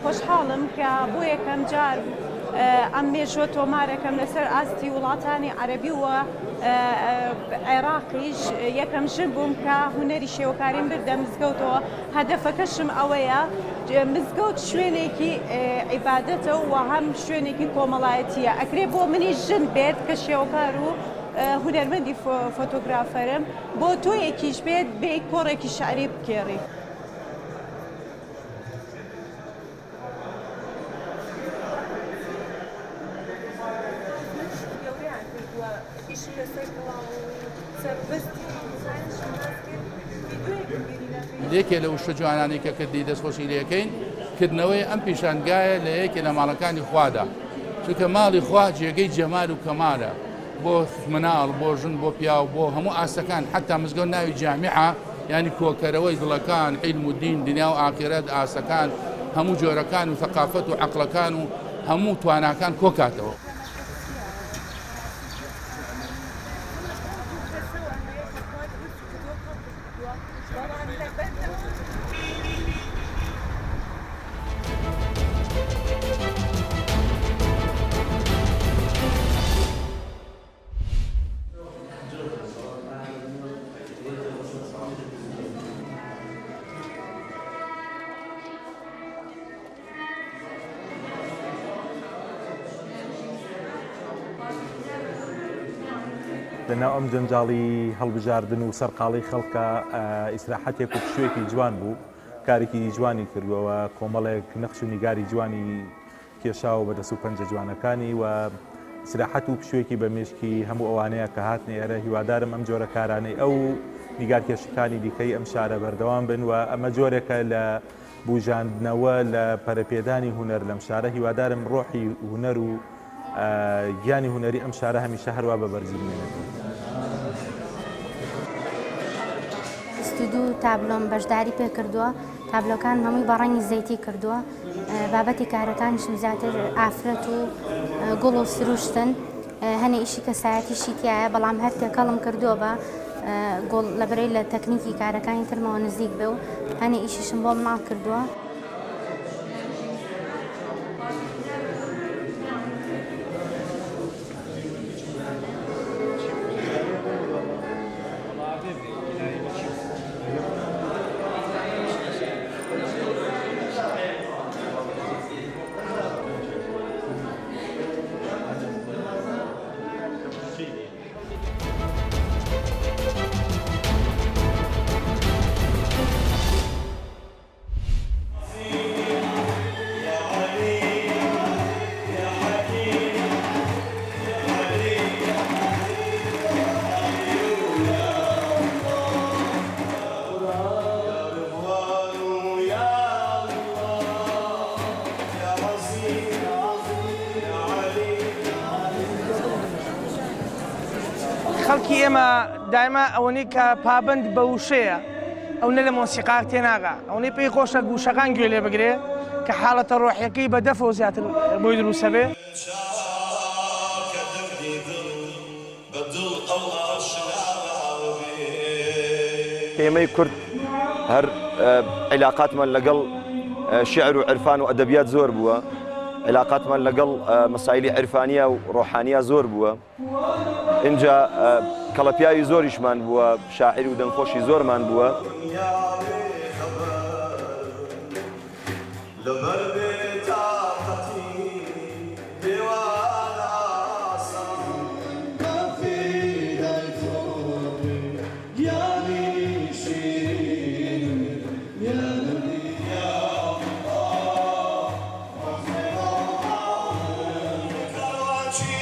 خۆشحاڵم کە بۆ یەکەم جار ئەم مێژوە تۆمارەکەم لەسەر ئاستی وڵاتانی عەرەبی و عێراقیش یەکەم ژن بووم کە هونەری شێوەکاریم بردە مزگەوتەوە. هەدەفەکەشم ئەوەیە مزگەوت شوێنێکی عیبادەتە و هەم شوێنێکی کۆمەڵایەتیە. ئەکرێ بۆ منی ژن بێت کە شێوەکار و هونەرمەندی فۆتۆگرافەرم، بۆ تۆ یەکیش بێت بێ کۆڕێکی شعری بکێڕی. یەکێ لە وشە جوانانی کە کردی دەستخۆشی لەکەین کردنەوەی ئەم پیشانگایە لە یەکێ لە ماڵەکانی خوادا، چونکە ماڵی خوا جێگەی جەمال و کەمالە بۆ مناڵ، بۆ ژن، بۆ پیاو، بۆ هەموو ئاستەکان، حتا مزگەوت ناوی جامیعە، ینی کۆکەرەوەی دڵەکان، عیلم و دین، دنیا و ئاخرەت، ئاستەکان، هەموو جۆرەکان و ثەقافەت و عەقڵەکان و هەموو تواناکان کۆکاتەوە. لەناو ئەم جەنجاڵی هەڵبژاردن و سەرقاڵی خەڵکە ئیسراحەتێک و پشوێکی جوان بوو، کارێکی جوانی کردووەوە، کۆمەڵێک نەخش و نیگاری جوانی کێشاوە بەدەست و پەنجە جوانەکانی و ئیسراحەت و پشوێکی بە مێشکی هەموو ئەوانەیە کە هاتنێ ئێرە. هیوادارم ئەم جۆرە کارانەی ئەو نیگارکێشەکانی دیکەی ئەم شارە بەردەوام بن و ئەمە جۆرێکە لە بوژاندنەوە لە پەرەپێدانی هونەر لەم شارە. هیوادارم ڕۆحی هونەر و گیانی هونەری ئەم شارە هەمیشە هەروە بەبەرزی بمێنێت. دوو تابلۆم بەشداری پێ کردووە، تابلۆکان هەمووی بەڕەنگی زەیتی کردووە، بابەتی کارەکانیشم زیاتر ئافرەت و گوڵ و سروشتن، هەنێ ئیشی کەسایەتیشی تایە، بەڵام هەر تێکەڵم کردووە بە گوڵ لەبەرەی لە تەکنیکی کارەکانی ترمەوە نزیک بێ و هەنێ ئیشیشم بۆ مناڵ کردووە. خەڵکی ئێمە دایما ئەوەی کە پابند بە وشەیە، ئەو نە لە مۆسیقاک تێناغا، ئەوەی پێی خۆشە گوشەکان گوێ لێ بگرێ کە حاڵەتە ڕۆحیەکەی بە دەفەوە زیاتر بۆی دروستە بێ. ئێمەی کورد هەر عیلاقاتمان لەگەڵ شعر و عرفان و ئەدەبیات زۆر بووە، علاقاتمان لەگەڵ مەسایلی عرفانیە و ڕۆحانیە زۆر بووە. اینجا کەڵەپیاوی زۆریشمان بووە، شاعیر و دەنگخۆشی زۆرمان بووە. She